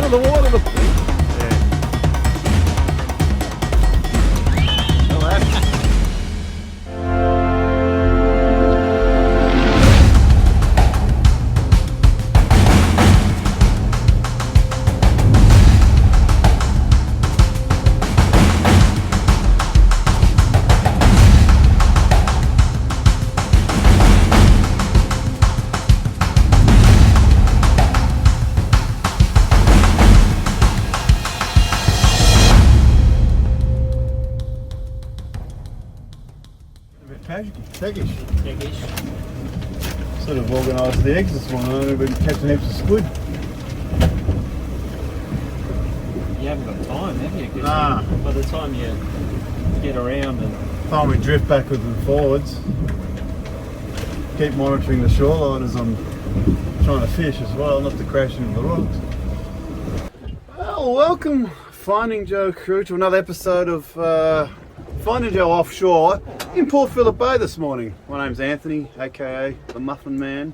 Oh, the water, the... Yeah. Well, that's... Peckish. Sort of organised the eggs this morning. I've been catching heaps of squid. You haven't got time, have you? 'Cause Nah. by the time you get around and... Time we drift backwards and forwards. Keep monitoring the shoreline as I'm trying to fish as well, not to crash into the rocks. Well, welcome Finding Joe crew to another episode of Finding Joe offshore in Port Phillip Bay this morning. My name's Anthony, aka the Muffin Man.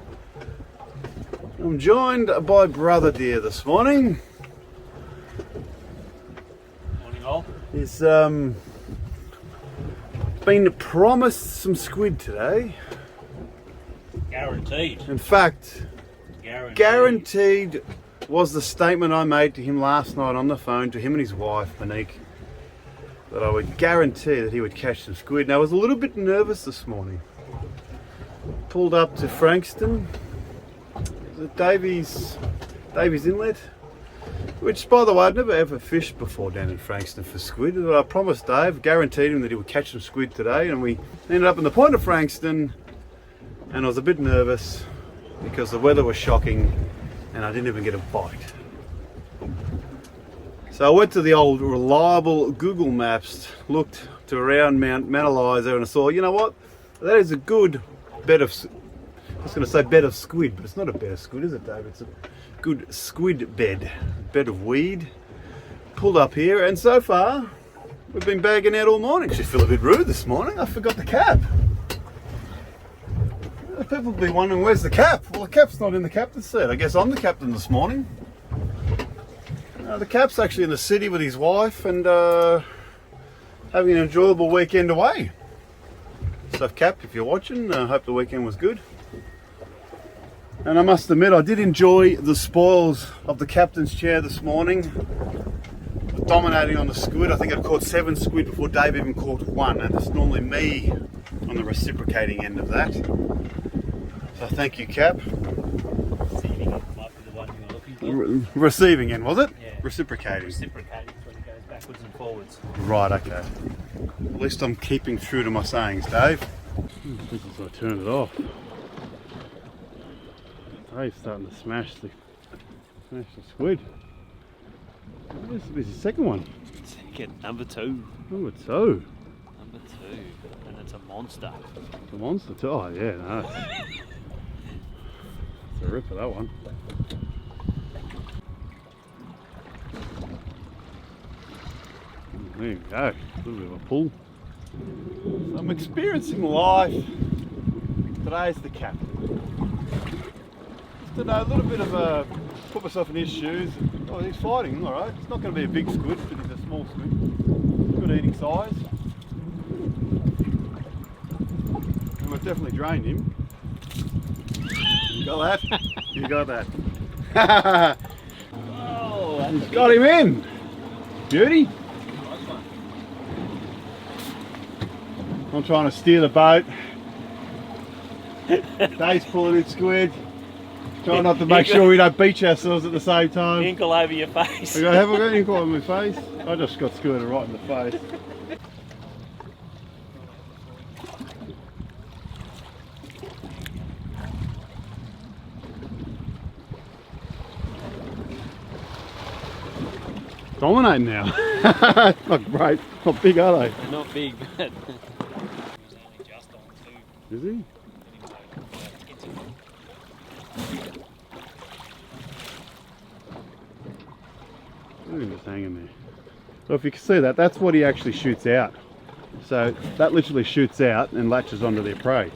I'm joined by Brother Deer this morning. Morning all. He's been promised some squid today. Guaranteed. In fact, guaranteed was the statement I made to him last night on the phone, to him and his wife, Monique, that I would guarantee that he would catch some squid. Now, I was a little bit nervous this morning. Pulled up to Frankston, Davies Inlet, which, by the way, I'd never ever fished before down in Frankston for squid. But I promised Dave, guaranteed him that he would catch some squid today, and we ended up in the point of Frankston, and I was a bit nervous because the weather was shocking and I didn't even get a bite. So I went to the old reliable Google Maps, looked to around Mount Eliza, and I saw, you know what, that is a good bed of, I was going to say bed of squid, but it's not a bed of squid, is it, Dave? It's a good squid bed of weed. Pulled up here, and so far we've been bagging out all morning. Actually feel a bit rude this morning, I forgot the cap. People will be wondering, where's the cap? Well, the cap's not in the captain's seat. I guess I'm the captain this morning. The cap's actually in the city with his wife and having an enjoyable weekend away. So Cap, if you're watching, I hope the weekend was good. And I must admit, I did enjoy the spoils of the captain's chair this morning. Dominating on the squid. I think I caught 7 squid before Dave even caught 1, and it's normally me on the reciprocating end of that. So thank you, Cap. Receiving end might be the one you were looking for. Receiving end, was it? Yeah. Reciprocating. Reciprocating is when it goes backwards and forwards. Right, okay. At least I'm keeping true to my sayings, Dave. I think as I turn it off. Dave's starting to smash the squid. This is the second one. Second, number 2. Number 2. Number 2. And it's a monster. It's a monster too. Oh yeah, no. It's a ripper, that one. There you go. A little bit of a pull. So I'm experiencing life. Today's the captain. Just to know a little bit of a, put myself in his shoes. Oh, he's fighting, all right. It's not going to be a big squid, but he's a small squid. Good eating size. And we've definitely drained him. You got that? You got that. Oh, He's got him in. Beauty. I'm trying to steer the boat. Dave's pulling in squid. Trying not to make sure we don't beach ourselves at the same time. Inkle over your face. Have I got ink on my face? I just got squirted right in the face. Dominating now. Not great. Not big, are they? They're not big, but he's only just on 2. Is he? Look at him just hanging there. So if you can see that, that's what he actually shoots out. So that literally shoots out and latches onto their prey.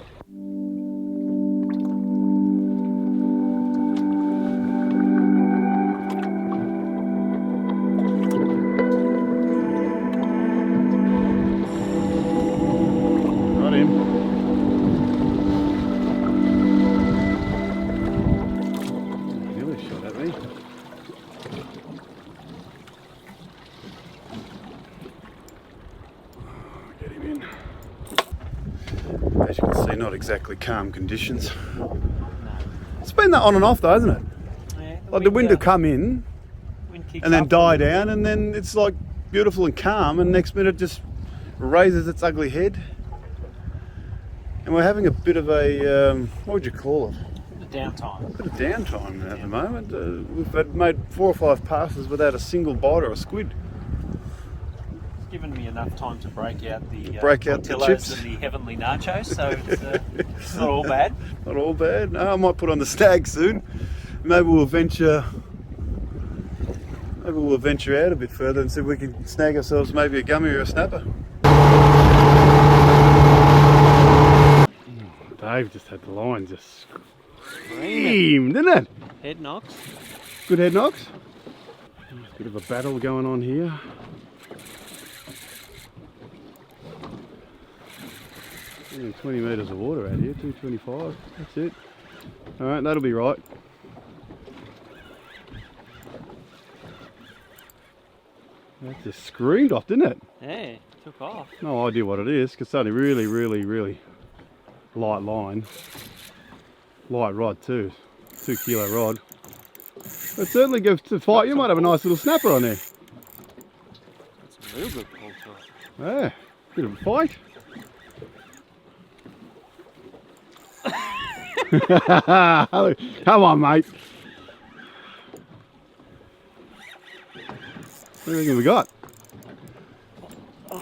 As you can see, not exactly calm conditions. It's been that on and off though, hasn't it? Yeah, Like the wind will come in and then die down, and then it's like beautiful and calm, and next minute just raises its ugly head. And we're having a bit of a, what would you call it? Downtime. A bit of downtime at the moment. We've made 4 or 5 passes without a single bite or a squid. It's given me enough time to break out the chips and the heavenly nachos, so it's not all bad. Not all bad. No, I might put on the stag soon. Maybe we'll venture out a bit further and see if we can snag ourselves maybe a gummy or a snapper. Dave just had the line just scream, didn't it? Head knocks. Good head knocks. Bit of a battle going on here. And 20 metres of water out here, 225, that's it. Alright, that'll be right. That just screamed off, didn't it? Yeah, took off. No idea what it is, because it's only really light line. Light rod too, 2 kilo rod. It certainly gives to fight. You might have a nice little snapper on there. That's a real good pull to it. Yeah, bit of a fight. Come on, mate. What do you reckon we got? I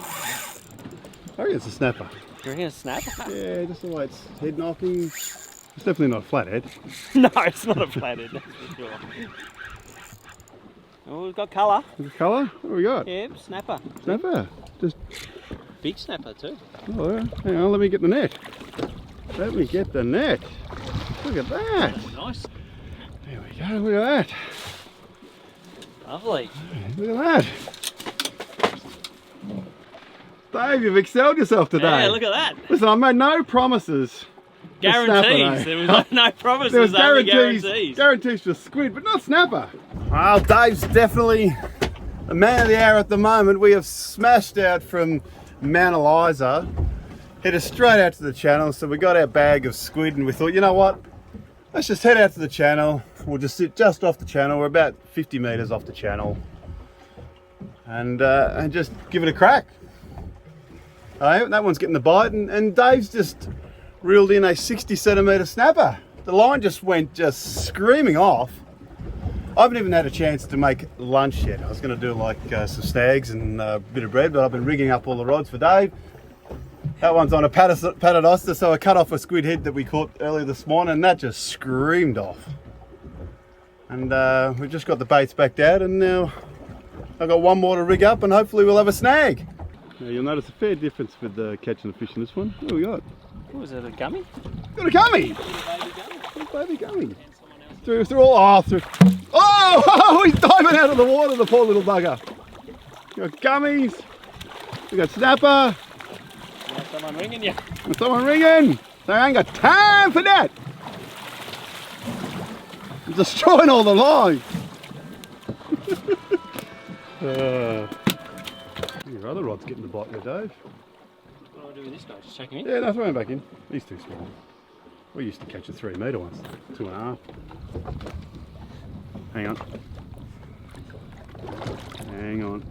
reckon it's a snapper. You reckon a snapper? Yeah, just the way it's head knocking. It's definitely not a flathead. No, it's not a flathead, that's for sure. Oh, we've got colour. Colour? What do we got? Yeah, snapper. Snapper. Just. Big snapper too. Oh, yeah. Hang on, let me get the net. Let me get the net. Look at that. Nice. There we go, look at that. Lovely. Look at that. Dave, you've excelled yourself today. Yeah, look at that. Listen, I made no promises. Guarantees. There was no promises, there was only guarantees. Guarantees for squid, but not snapper. Well, Dave's definitely the man of the hour at the moment. We have smashed out from Mount Eliza, headed straight out to the channel. So we got our bag of squid and we thought, you know what? Let's just head out to the channel. We'll just sit just off the channel. We're about 50 metres off the channel. And just give it a crack. That one's getting the bite, and Dave's just reeled in a 60 centimetre snapper. The line just went screaming off. I haven't even had a chance to make lunch yet. I was going to do like some snags and a bit of bread, but I've been rigging up all the rods for Dave. That one's on a paternoster, so I cut off a squid head that we caught earlier this morning, and that just screamed off. And we've just got the baits backed out, and now I've got one more to rig up, and hopefully we'll have a snag. Now you'll notice a fair difference with catching the fish in this one. What do we got? What was it, a gummy? Got a gummy! A baby gummy. A baby gummy. Oh, he's diving out of the water, the poor little bugger. We got gummies. We got snapper. Someone ringing you. There's someone ringing. So I ain't got time for that. I'm destroying all the lines. Your other rod's getting the bite there, Dave. What do I do with this guy? Just chuck him in? Yeah, no, throw him back in. He's too small. We used to catch a 3 metre once, 2.5. Hang on. Hang on.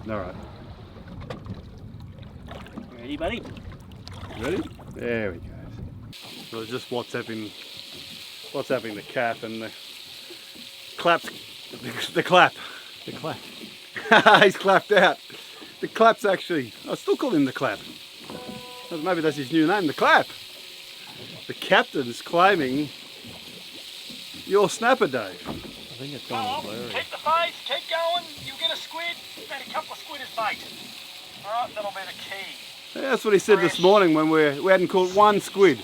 Alright. Ready, buddy? Ready? There we go. So I was just WhatsApping the cap, and the clap. The clap. He's clapped out. The clap's actually, I still call him the clap. Maybe that's his new name, the clap. The captain's claiming your snapper, Dave. I think it's gone blurry. Keep the face, keep going, you'll get a squid. Need a couple of squid as bait. Alright, that'll be the key. Yeah, that's what he said this morning when we hadn't caught one squid.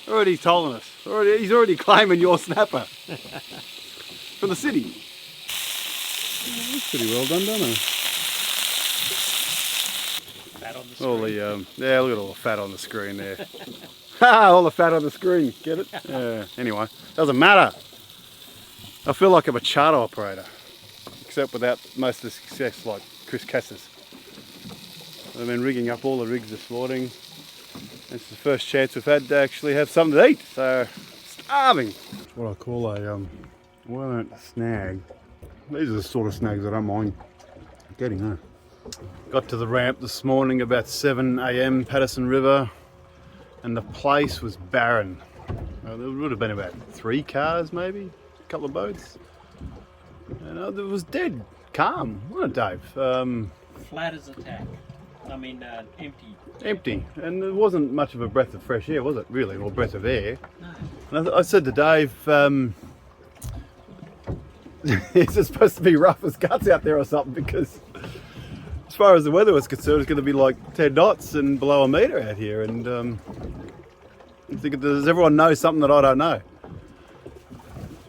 Already telling us. He's already claiming your snapper. From the city. Yeah, that's pretty well done, doesn't it? Fat on the screen. Yeah, look at all the fat on the screen there. Ha! All the fat on the screen. Get it? Yeah. Anyway, doesn't matter. I feel like I'm a charter operator, except without most of the success like Chris Cass's. I've been rigging up all the rigs this morning. It's the first chance we've had to actually have something to eat, so starving. It's what I call a well-earned snag. These are the sort of snags I don't mind getting, huh? Got to the ramp this morning about 7 AM, Patterson River, and the place was barren. There would have been about 3 cars maybe, a couple of boats. And it was dead calm, wasn't it, Dave? Flat as a tack. I mean, empty. Empty, and there wasn't much of a breath of fresh air, was it, really, or breath of air? No. And I said to Dave, is it supposed to be rough as guts out there or something? Because as far as the weather was concerned, it's going to be like 10 knots and below a metre out here. And I'm thinking, does everyone know something that I don't know?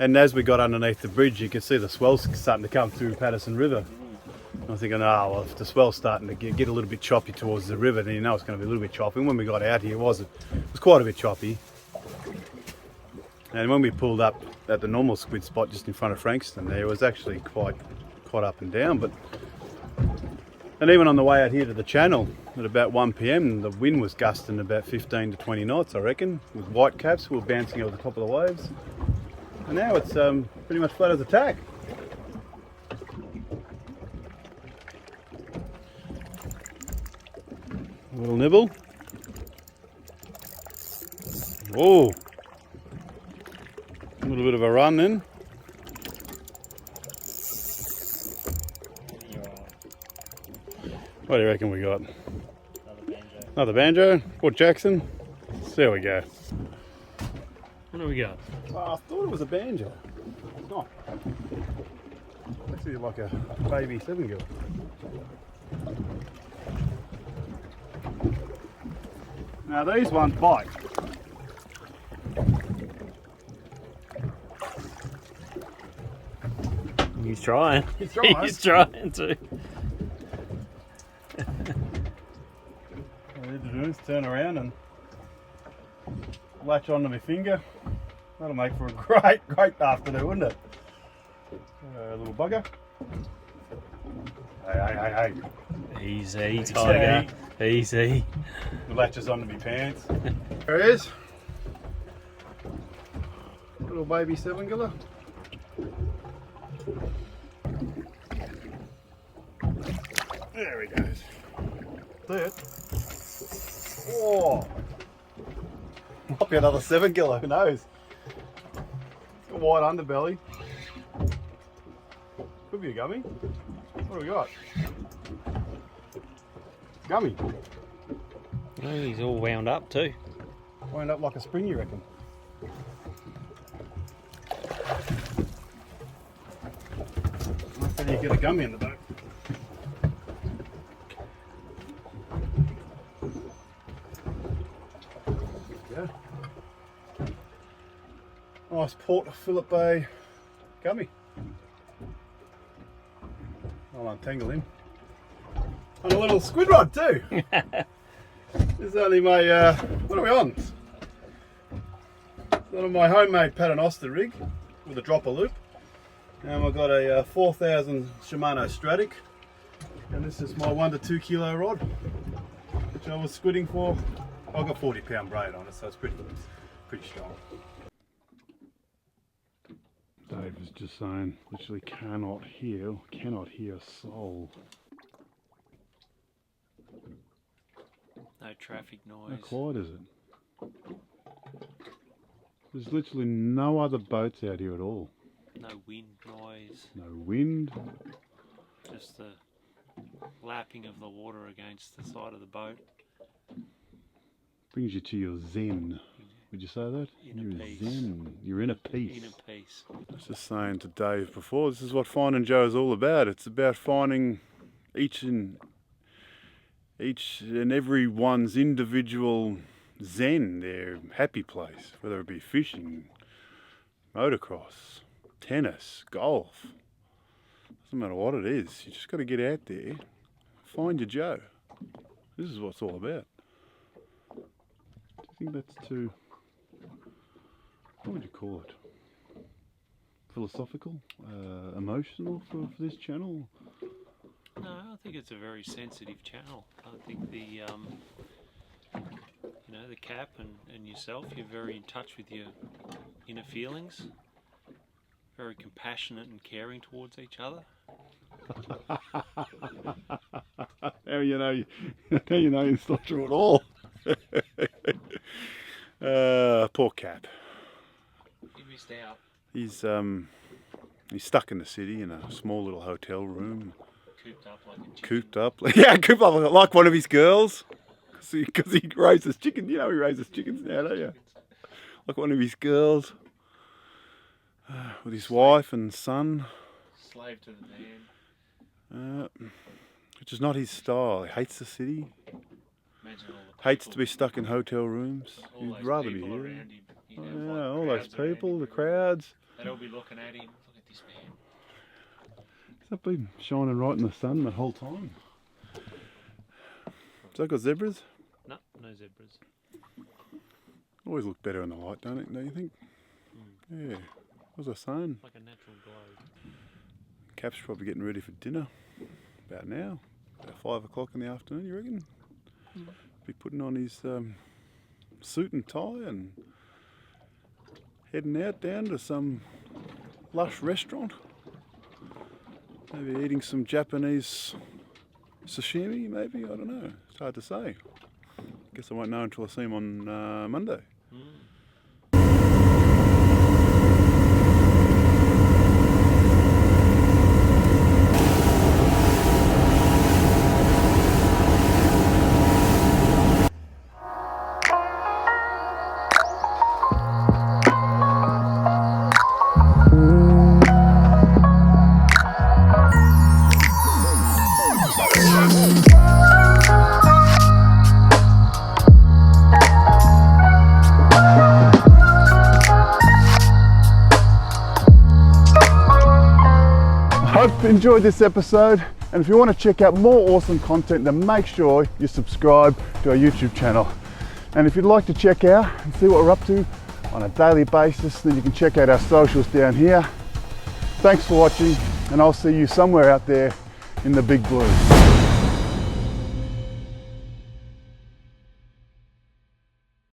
And as we got underneath the bridge, you could see the swells starting to come through Patterson River. I'm thinking, oh, well, if the swell's starting to get a little bit choppy towards the river, then you know it's going to be a little bit choppy. And when we got out here, it was quite a bit choppy. And when we pulled up at the normal squid spot just in front of Frankston, there was actually quite up and down. And even on the way out here to the channel at about 1 PM, the wind was gusting about 15 to 20 knots, I reckon, with white caps. We were bouncing over the top of the waves. And now it's pretty much flat as a tack. A little nibble. Whoa. A little bit of a run then. What do you reckon we got? Another banjo. Another banjo? Port Jackson? There we go. What do we got? Oh, I thought it was a banjo. It's not. It's actually like a baby 7-gill. Now these ones bite. He's trying. He's trying. He's trying to. All I need to do is turn around and latch onto my finger. That'll make for a great afternoon, wouldn't it? Little bugger. Hey. Easy, tiger. Easy. The latches onto my pants. There he is. Little baby 7-giller. There he goes. See it? Oh! Might be another 7-giller, who knows? It's got a white underbelly. Could be a gummy. What do we got? Gummy. Oh, he's all wound up too. Wound up like a spring, you reckon? Nice that you get a gummy in the boat. Yeah. Nice Port Phillip Bay gummy. I'll untangle him. On a little squid rod too. This is only my, what are we on? It's on my homemade paternoster rig with a dropper loop. And I've got a 4000 Shimano Stratic. And this is my 1 to 2 kilo rod, which I was squidding for. I've got 40-pound braid on it, so it's pretty strong. Dave was just saying, literally cannot hear a soul. No traffic noise. How quiet is it? There's literally no other boats out here at all. No wind noise. No wind. Just the lapping of the water against the side of the boat. Brings you to your zen. Would you say that? Inner peace. Zen. You're in a peace. Inner peace. I was just saying to Dave before, this is what Finding Joe is all about. It's about finding each and every one's individual zen, their happy place, whether it be fishing, motocross, tennis, golf. Doesn't matter what it is, you just got to get out there, find your Joe. This is what it's all about. Do you think that's too, what would you call it? Philosophical? Emotional for this channel? No, I think think it's a very sensitive channel. I think the you know, the cap and yourself, you're very in touch with your inner feelings, very compassionate and caring towards each other. How you know it's not true at all. Poor Cap. You missed out. He's stuck in the city in a small little hotel room. Cooped up like a chicken. Cooped up. Yeah, cooped up like one of his girls. Because he raises chickens. You know he raises chickens now, don't you? Like one of his girls. With his wife and son. Slave to the man. Which is not his style. He hates the city. Imagine all the Hates people, to be stuck in hotel rooms. all He'd those rather be people here. around him. He'd have, Yeah, like, all those crowds around people, him. the crowds. They'd all be looking at him. Look at this man. Has that been shining right in the sun the whole time? Has that got zebras? No, no zebras. Always look better in the light, don't you think? Yeah. What was I saying? Like a natural glow. Cap's probably getting ready for dinner. About now. About 5 o'clock in the afternoon, you reckon? Be putting on his suit and tie and heading out down to some lush restaurant. Maybe eating some Japanese sashimi, maybe? I don't know. It's hard to say. Guess I won't know until I see him on Monday. Hope you enjoyed this episode, and if you want to check out more awesome content, then make sure you subscribe to our YouTube channel. And if you'd like to check out and see what we're up to on a daily basis, then you can check out our socials down here. Thanks for watching, and I'll see you somewhere out there in the big blue.